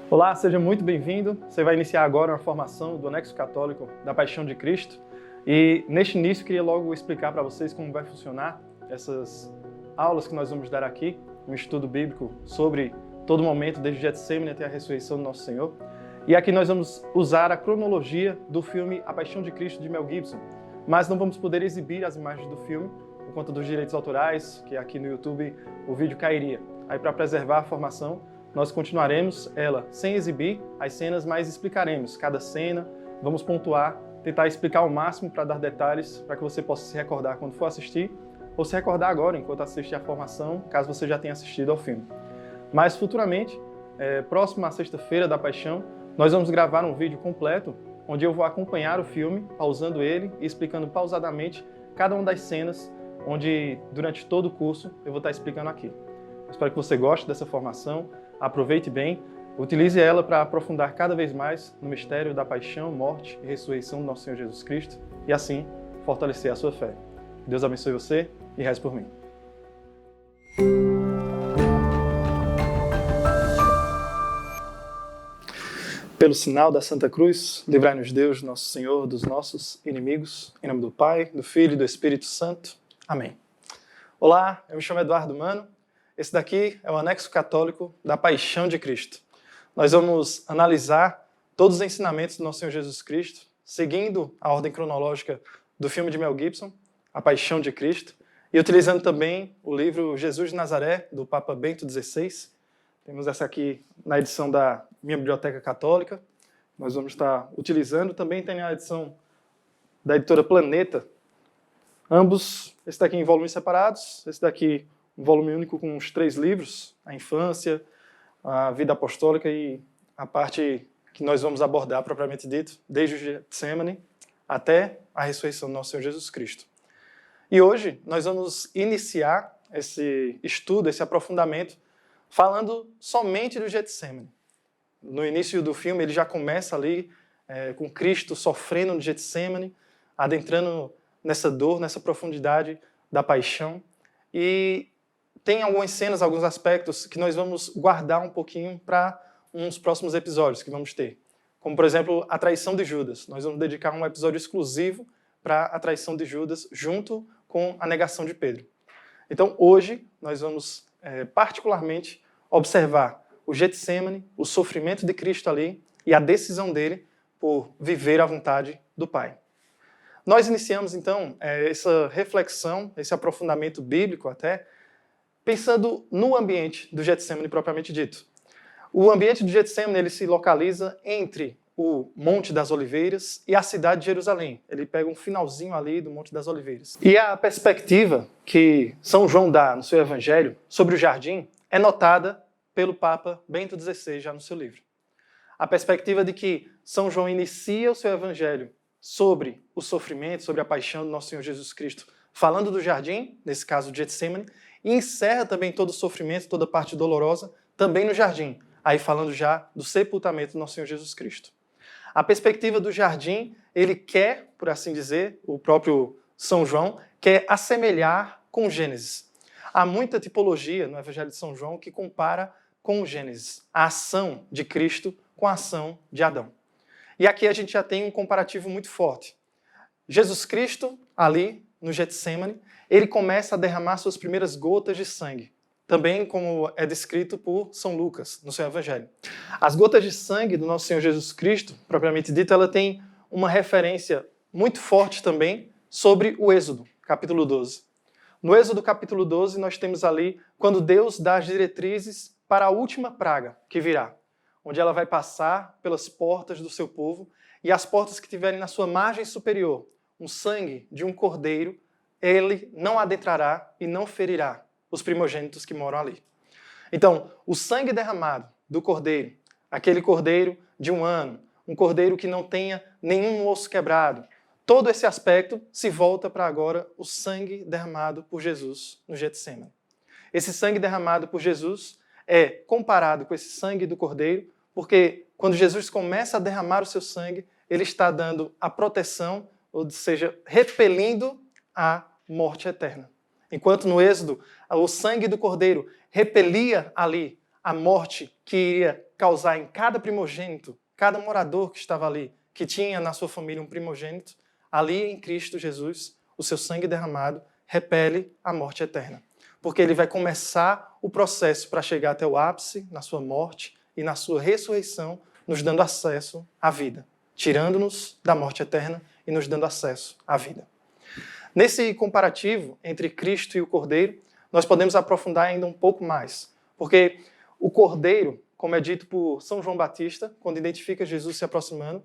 Olá, seja muito bem-vindo. Você vai iniciar agora uma formação do Anexo Católico da Paixão de Cristo. E neste início eu queria logo explicar para vocês como vai funcionar essas aulas que nós vamos dar aqui, um estudo bíblico sobre todo momento, desde Getsemane até a ressurreição do nosso Senhor. E aqui nós vamos usar a cronologia do filme A Paixão de Cristo de Mel Gibson, mas não vamos poder exibir as imagens do filme por conta dos direitos autorais, que aqui no YouTube o vídeo cairia. Aí, para preservar a formação, nós continuaremos ela sem exibir as cenas, mas explicaremos cada cena, vamos pontuar, tentar explicar ao máximo para dar detalhes, para que você possa se recordar quando for assistir, ou se recordar agora, enquanto assiste a formação, caso você já tenha assistido ao filme. Mas futuramente, próximo à sexta-feira da Paixão, nós vamos gravar um vídeo completo, onde eu vou acompanhar o filme, pausando ele e explicando pausadamente cada uma das cenas, onde durante todo o curso eu vou estar explicando aqui. Espero que você goste dessa formação, aproveite bem, utilize ela para aprofundar cada vez mais no mistério da paixão, morte e ressurreição do nosso Senhor Jesus Cristo e assim fortalecer a sua fé. Deus abençoe você e reze por mim. Pelo sinal da Santa Cruz, livrai-nos Deus, nosso Senhor, dos nossos inimigos. Em nome do Pai, do Filho e do Espírito Santo. Amém. Olá, eu me chamo Eduardo Mano. Esse daqui é o Anexo Católico da Paixão de Cristo. Nós vamos analisar todos os ensinamentos do nosso Senhor Jesus Cristo, seguindo a ordem cronológica do filme de Mel Gibson, A Paixão de Cristo, e utilizando também o livro Jesus de Nazaré, do Papa Bento XVI. Temos essa aqui na edição da minha biblioteca católica. Nós vamos estar utilizando. Também tem a edição da editora Planeta. Ambos, esse daqui em volumes separados, esse daqui um volume único com os 3 livros, a infância, a vida apostólica e a parte que nós vamos abordar propriamente dito, desde o Getsemane até a ressurreição do nosso Senhor Jesus Cristo. E hoje nós vamos iniciar esse estudo, esse aprofundamento, falando somente do Getsemane. No início do filme ele já começa ali com Cristo sofrendo no Getsemane, adentrando nessa dor, nessa profundidade da paixão. E tem algumas cenas, alguns aspectos que nós vamos guardar um pouquinho para uns próximos episódios que vamos ter. Como, por exemplo, a traição de Judas. Nós vamos dedicar um episódio exclusivo para a traição de Judas, junto com a negação de Pedro. Então, hoje, nós vamos particularmente observar o Getsemane, o sofrimento de Cristo ali e a decisão dele por viver a vontade do Pai. Nós iniciamos, então, essa reflexão, esse aprofundamento bíblico até, pensando no ambiente do Getsemane propriamente dito. O ambiente do Getsemane ele se localiza entre o Monte das Oliveiras e a cidade de Jerusalém. Ele pega um finalzinho ali do Monte das Oliveiras. E a perspectiva que São João dá no seu Evangelho sobre o jardim é notada pelo Papa Bento XVI já no seu livro. A perspectiva de que São João inicia o seu Evangelho sobre o sofrimento, sobre a paixão do nosso Senhor Jesus Cristo, falando do jardim, nesse caso de Getsemane, e encerra também todo o sofrimento, toda a parte dolorosa, também no jardim, aí falando já do sepultamento do nosso Senhor Jesus Cristo. A perspectiva do jardim, ele quer, por assim dizer, o próprio São João, quer assemelhar com Gênesis. Há muita tipologia no Evangelho de São João que compara com o Gênesis, a ação de Cristo com a ação de Adão. E aqui a gente já tem um comparativo muito forte. Jesus Cristo, ali no Getsemane, ele começa a derramar suas primeiras gotas de sangue. Também como é descrito por São Lucas no seu Evangelho. As gotas de sangue do nosso Senhor Jesus Cristo, propriamente dito, ela tem uma referência muito forte também sobre o Êxodo, capítulo 12. No Êxodo, capítulo 12, nós temos ali quando Deus dá as diretrizes para a última praga que virá, onde ela vai passar pelas portas do seu povo e as portas que tiverem na sua margem superior um sangue de um cordeiro, ele não adentrará e não ferirá os primogênitos que moram ali. Então, o sangue derramado do cordeiro, aquele cordeiro de 1 ano, um cordeiro que não tenha nenhum osso quebrado, todo esse aspecto se volta para agora o sangue derramado por Jesus no Getsemane. Esse sangue derramado por Jesus é comparado com esse sangue do cordeiro, porque quando Jesus começa a derramar o seu sangue, ele está dando a proteção, ou seja, repelindo a morte eterna. Enquanto no Êxodo, o sangue do cordeiro repelia ali a morte que iria causar em cada primogênito, cada morador que estava ali, que tinha na sua família um primogênito, ali em Cristo Jesus, o seu sangue derramado repele a morte eterna. Porque ele vai começar o processo para chegar até o ápice, na sua morte e na sua ressurreição, nos dando acesso à vida, tirando-nos da morte eterna e nos dando acesso à vida. Nesse comparativo entre Cristo e o Cordeiro, nós podemos aprofundar ainda um pouco mais, porque o Cordeiro, como é dito por São João Batista, quando identifica Jesus se aproximando,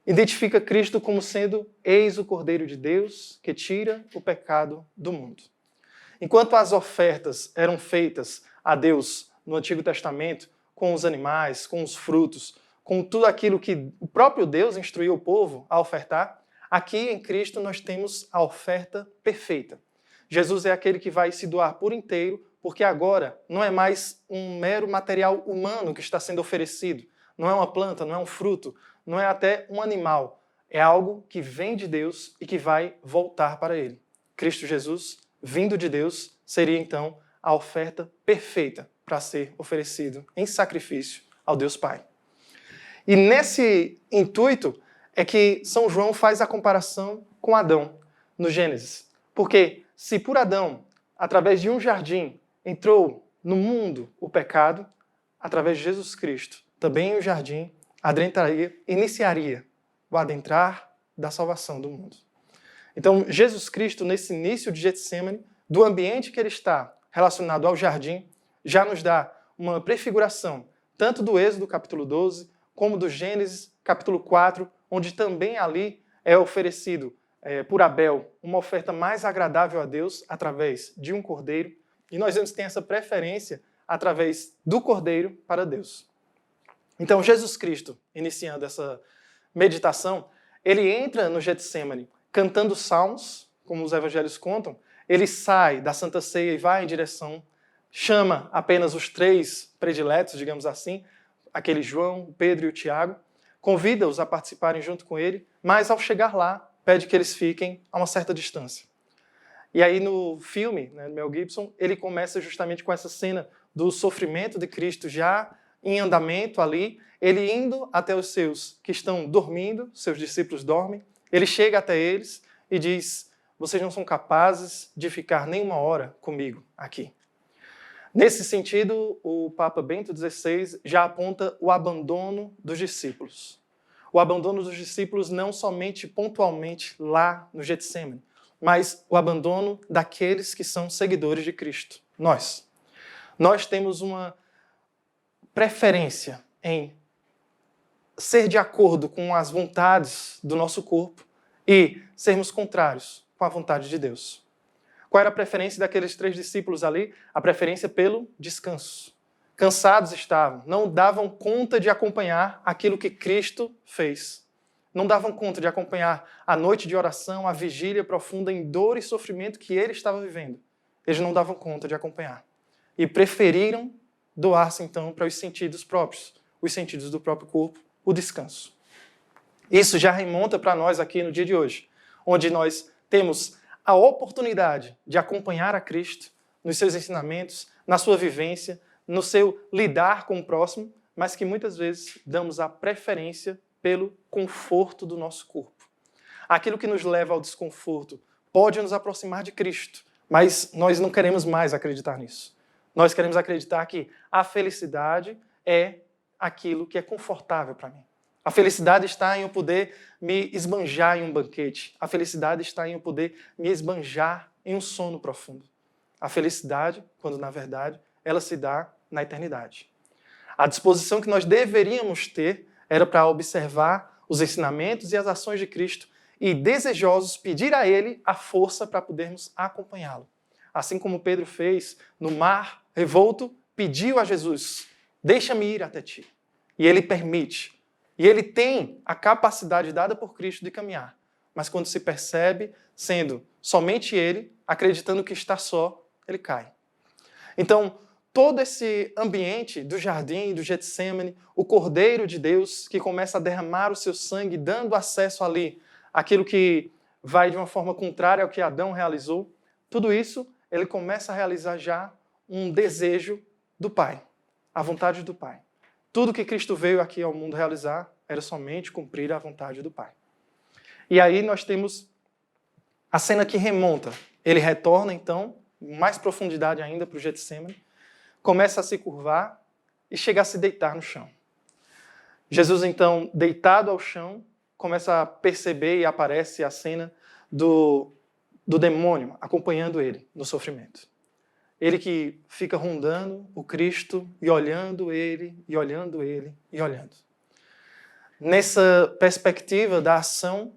identifica Cristo como sendo eis o Cordeiro de Deus que tira o pecado do mundo. Enquanto as ofertas eram feitas a Deus no Antigo Testamento, com os animais, com os frutos, com tudo aquilo que o próprio Deus instruiu o povo a ofertar, aqui em Cristo nós temos a oferta perfeita. Jesus é aquele que vai se doar por inteiro, porque agora não é mais um mero material humano que está sendo oferecido. Não é uma planta, não é um fruto, não é até um animal. É algo que vem de Deus e que vai voltar para Ele. Cristo Jesus, vindo de Deus, seria então a oferta perfeita para ser oferecido em sacrifício ao Deus Pai. E nesse intuito é que São João faz a comparação com Adão, no Gênesis. Porque se por Adão, através de um jardim, entrou no mundo o pecado, através de Jesus Cristo, também o jardim iniciaria o adentrar da salvação do mundo. Então, Jesus Cristo, nesse início de Getsemane, do ambiente que ele está relacionado ao jardim, já nos dá uma prefiguração, tanto do Êxodo, capítulo 12, como do Gênesis, capítulo 4, onde também ali é oferecido por Abel uma oferta mais agradável a Deus através de um cordeiro. E nós vemos que tem essa preferência através do cordeiro para Deus. Então, Jesus Cristo, iniciando essa meditação, ele entra no Getsemane cantando salmos, como os evangelhos contam. Ele sai da Santa Ceia e vai em direção, chama apenas os 3 prediletos, digamos assim, aquele João, o Pedro e o Tiago, convida-os a participarem junto com ele, mas ao chegar lá, pede que eles fiquem a uma certa distância. E aí no filme, Mel Gibson, ele começa justamente com essa cena do sofrimento de Cristo já em andamento ali, ele indo até os seus que estão dormindo, seus discípulos dormem, ele chega até eles e diz: vocês não são capazes de ficar nem uma hora comigo aqui. Nesse sentido, o Papa Bento XVI já aponta o abandono dos discípulos. O abandono dos discípulos não somente pontualmente lá no Getsemane, mas o abandono daqueles que são seguidores de Cristo. Nós temos uma preferência em ser de acordo com as vontades do nosso corpo e sermos contrários com a vontade de Deus. Qual era a preferência daqueles 3 discípulos ali? A preferência pelo descanso. Cansados estavam, não davam conta de acompanhar aquilo que Cristo fez. Não davam conta de acompanhar a noite de oração, a vigília profunda em dor e sofrimento que ele estava vivendo. Eles não davam conta de acompanhar. E preferiram doar-se então para os sentidos próprios, os sentidos do próprio corpo, o descanso. Isso já remonta para nós aqui no dia de hoje, onde nós temos a oportunidade de acompanhar a Cristo nos seus ensinamentos, na sua vivência, no seu lidar com o próximo, mas que muitas vezes damos a preferência pelo conforto do nosso corpo. Aquilo que nos leva ao desconforto pode nos aproximar de Cristo, mas nós não queremos mais acreditar nisso. Nós queremos acreditar que a felicidade é aquilo que é confortável para mim. A felicidade está em eu poder me esbanjar em um banquete. A felicidade está em eu poder me esbanjar em um sono profundo. A felicidade, quando na verdade ela se dá na eternidade. A disposição que nós deveríamos ter era para observar os ensinamentos e as ações de Cristo e, desejosos, pedir a Ele a força para podermos acompanhá-lo. Assim como Pedro fez no mar revolto, pediu a Jesus: deixa-me ir até ti. E ele permite. E ele tem a capacidade dada por Cristo de caminhar. Mas quando se percebe sendo somente ele, acreditando que está só, ele cai. Então, todo esse ambiente do jardim, do Getsemane, o Cordeiro de Deus que começa a derramar o seu sangue, dando acesso ali àquilo que vai de uma forma contrária ao que Adão realizou, tudo isso ele começa a realizar já um desejo do Pai, a vontade do Pai. Tudo que Cristo veio aqui ao mundo realizar era somente cumprir a vontade do Pai. E aí nós temos a cena que remonta. Ele retorna, então, mais profundidade ainda para o Getsemane, começa a se curvar e chega a se deitar no chão. Jesus, então, deitado ao chão, começa a perceber e aparece a cena do demônio acompanhando ele no sofrimento. Ele que fica rondando o Cristo e olhando ele, e olhando ele, e olhando. Nessa perspectiva da ação,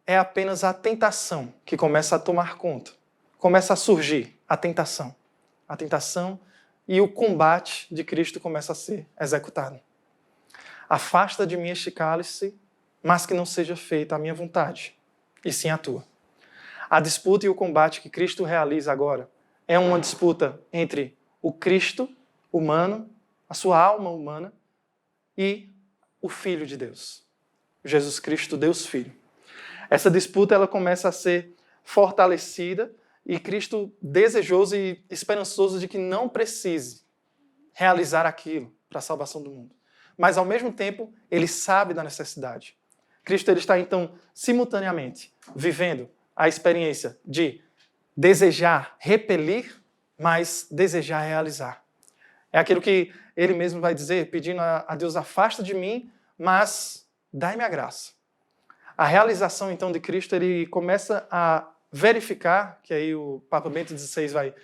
é apenas a tentação que começa a tomar conta. Começa a surgir a tentação. A tentação e o combate de Cristo começa a ser executado. Afasta de mim este cálice, mas que não seja feita a minha vontade, e sim a tua. A disputa e o combate que Cristo realiza agora é uma disputa entre o Cristo humano, a sua alma humana, e o Filho de Deus, Jesus Cristo, Deus Filho. Essa disputa ela começa a ser fortalecida e Cristo desejoso e esperançoso de que não precise realizar aquilo para a salvação do mundo. Mas, ao mesmo tempo, ele sabe da necessidade. Cristo ele está, então, simultaneamente vivendo a experiência de desejar repelir, mas desejar realizar. É aquilo que ele mesmo vai dizer, pedindo a Deus, afasta de mim, mas dai-me a graça. A realização, então, de Cristo, ele começa a verificar, que aí o Papa Bento XVI vai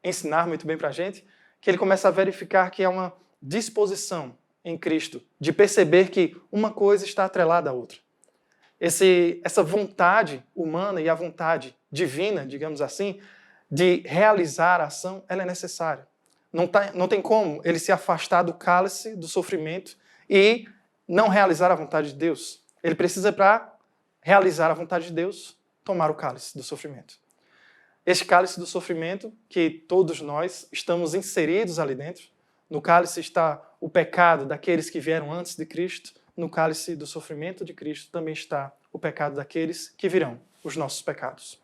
ensinar muito bem para a gente, que ele começa a verificar que é uma disposição em Cristo de perceber que uma coisa está atrelada à outra. Essa vontade humana e a vontade divina, digamos assim, de realizar a ação, ela é necessária. Não tem como ele se afastar do cálice, do sofrimento e não realizar a vontade de Deus. Ele precisa, para realizar a vontade de Deus, tomar o cálice do sofrimento. Este cálice do sofrimento, que todos nós estamos inseridos ali dentro, no cálice está o pecado daqueles que vieram antes de Cristo, no cálice do sofrimento de Cristo também está o pecado daqueles que virão, os nossos pecados.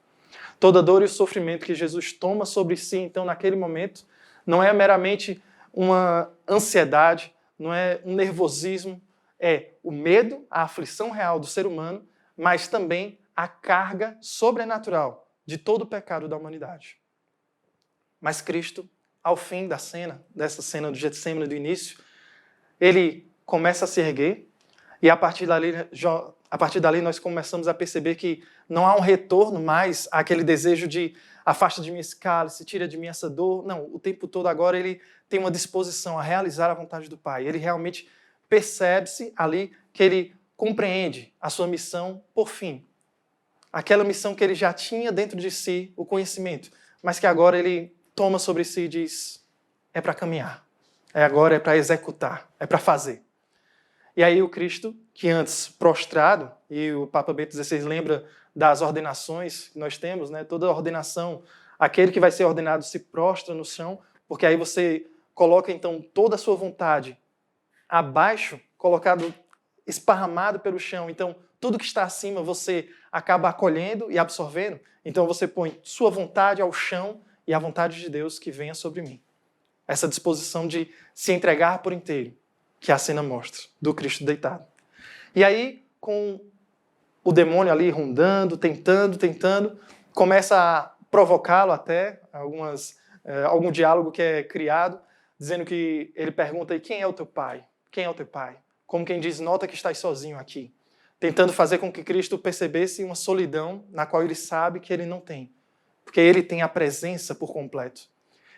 Toda dor e o sofrimento que Jesus toma sobre si, então, naquele momento, não é meramente uma ansiedade, não é um nervosismo, é o medo, a aflição real do ser humano, mas também a carga sobrenatural de todo o pecado da humanidade. Mas Cristo, ao fim da cena, dessa cena do Getsemane do início, ele começa a se erguer e a partir dali nós começamos a perceber que não há um retorno mais àquele desejo de afasta de mim esse cálice, tira de mim essa dor. Não, o tempo todo agora ele tem uma disposição a realizar a vontade do Pai. Ele realmente percebe-se ali que ele compreende a sua missão por fim. Aquela missão que ele já tinha dentro de si, o conhecimento, mas que agora ele toma sobre si e diz, é para caminhar, agora é para executar, é para fazer. E aí o Cristo, que antes prostrado, e o Papa Bento XVI lembra das ordenações que nós temos, né? Toda ordenação, aquele que vai ser ordenado se prostra no chão, porque aí você coloca então toda a sua vontade abaixo, colocado, esparramado pelo chão. Então, tudo que está acima você acaba acolhendo e absorvendo. Então você põe sua vontade ao chão e a vontade de Deus que venha sobre mim. Essa disposição de se entregar por inteiro, que a cena mostra, do Cristo deitado. E aí, com o demônio ali rondando, tentando, começa a provocá-lo até, algum diálogo que é criado, dizendo que ele pergunta, e quem é o teu pai? Quem é o teu pai? Como quem diz, nota que estás sozinho aqui. Tentando fazer com que Cristo percebesse uma solidão na qual ele sabe que ele não tem. Porque ele tem a presença por completo.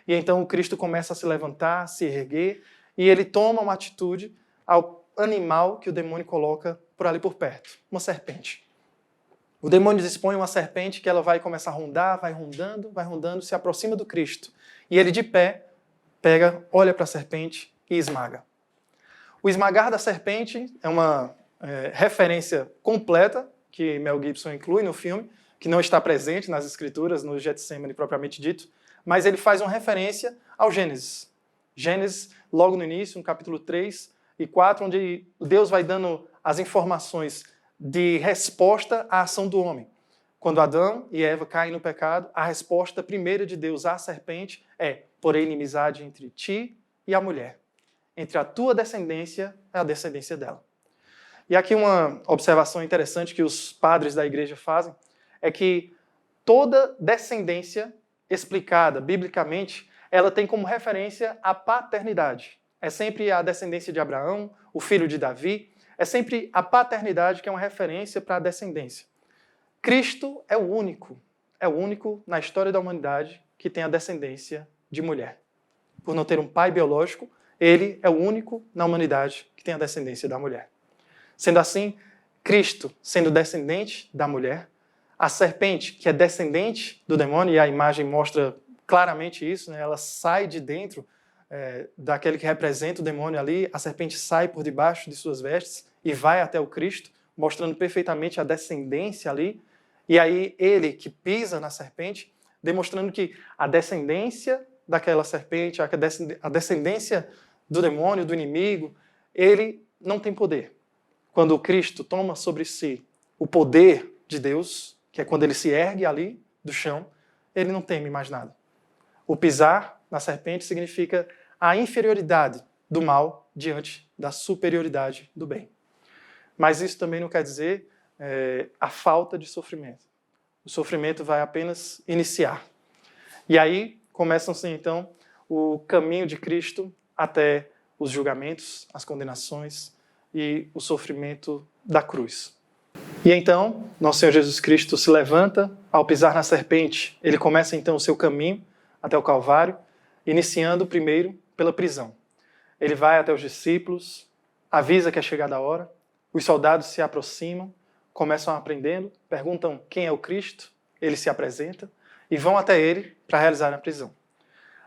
E então o Cristo começa a se levantar, a se erguer, e ele toma uma atitude ao animal que o demônio coloca por ali por perto, uma serpente. O demônio dispõe uma serpente que ela vai começar a rondar, vai rondando, se aproxima do Cristo. E ele de pé, olha para a serpente e esmaga. O esmagar da serpente é uma referência completa que Mel Gibson inclui no filme, que não está presente nas escrituras, no Getsemane propriamente dito, mas ele faz uma referência ao Gênesis. Gênesis, logo no início, no capítulo 3 e 4, onde Deus vai dando as informações de resposta à ação do homem. Quando Adão e Eva caem no pecado, a resposta primeira de Deus à serpente é: porém inimizade entre ti e a mulher, entre a tua descendência e a descendência dela. E aqui uma observação interessante que os padres da igreja fazem é que toda descendência explicada biblicamente, ela tem como referência a paternidade. É sempre a descendência de Abraão, o filho de Davi, é sempre a paternidade que é uma referência para a descendência. Cristo é o único na história da humanidade que tem a descendência de mulher. Por não ter um pai biológico, ele é o único na humanidade que tem a descendência da mulher. Sendo assim, Cristo sendo descendente da mulher, a serpente, que é descendente do demônio, e a imagem mostra claramente isso, né? Ela sai de dentro daquele que representa o demônio ali, a serpente sai por debaixo de suas vestes e vai até o Cristo, mostrando perfeitamente a descendência ali, e aí ele que pisa na serpente, demonstrando que a descendência daquela serpente, a descendência do demônio, do inimigo, ele não tem poder. Quando o Cristo toma sobre si o poder de Deus, que é quando ele se ergue ali do chão, ele não teme mais nada. O pisar na serpente significa a inferioridade do mal diante da superioridade do bem. Mas isso também não quer dizer a falta de sofrimento. O sofrimento vai apenas iniciar. E aí começam-se então o caminho de Cristo até os julgamentos, as condenações e o sofrimento da cruz. E então, nosso Senhor Jesus Cristo se levanta, ao pisar na serpente, ele começa então o seu caminho até o Calvário, iniciando primeiro pela prisão. Ele vai até os discípulos, avisa que é chegada a hora, os soldados se aproximam, começam aprendendo, perguntam quem é o Cristo, ele se apresenta e vão até ele para realizar a prisão.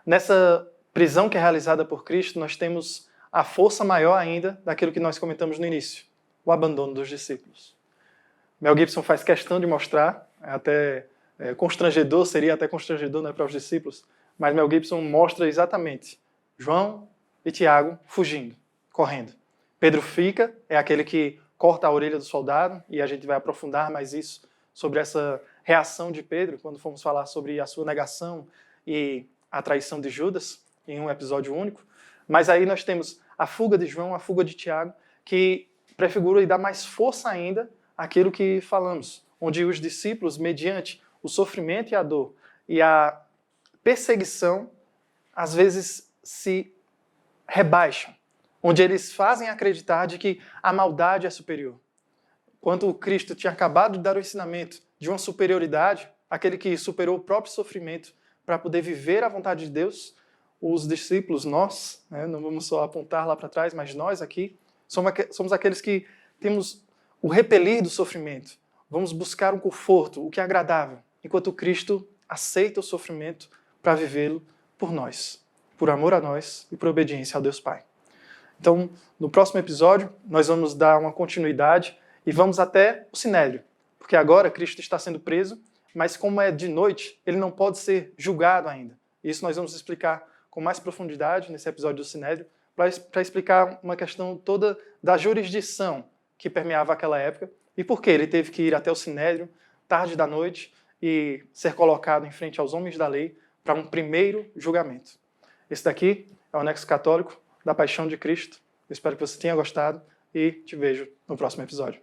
Nessa prisão que é realizada por Cristo, nós temos a força maior ainda daquilo que nós comentamos no início, o abandono dos discípulos. Mel Gibson faz questão de mostrar, seria até constrangedor, né, para os discípulos, mas Mel Gibson mostra exatamente João e Tiago fugindo, correndo. Pedro fica, é aquele que corta a orelha do soldado, e a gente vai aprofundar mais isso sobre essa reação de Pedro, quando formos falar sobre a sua negação e a traição de Judas, em um episódio único. Mas aí nós temos a fuga de João, a fuga de Tiago, que prefigura e dá mais força ainda àquilo que falamos, onde os discípulos, mediante o sofrimento e a dor e a perseguição, às vezes se rebaixam, onde eles fazem acreditar de que a maldade é superior. Quando o Cristo tinha acabado de dar o ensinamento de uma superioridade, aquele que superou o próprio sofrimento para poder viver a vontade de Deus, os discípulos, nós, não vamos só apontar lá para trás, mas nós aqui, somos aqueles que temos o repelir do sofrimento. Vamos buscar um conforto, o que é agradável, enquanto Cristo aceita o sofrimento para vivê-lo por nós, por amor a nós e por obediência ao Deus Pai. Então, no próximo episódio, nós vamos dar uma continuidade e vamos até o Sinédrio, porque agora Cristo está sendo preso, mas como é de noite, ele não pode ser julgado ainda. Isso nós vamos explicar com mais profundidade nesse episódio do Sinédrio, para explicar uma questão toda da jurisdição que permeava aquela época e por que ele teve que ir até o Sinédrio, tarde da noite, e ser colocado em frente aos homens da lei para um primeiro julgamento. Esse daqui é o Anexo Católico da Paixão de Cristo. Eu espero que você tenha gostado e te vejo no próximo episódio.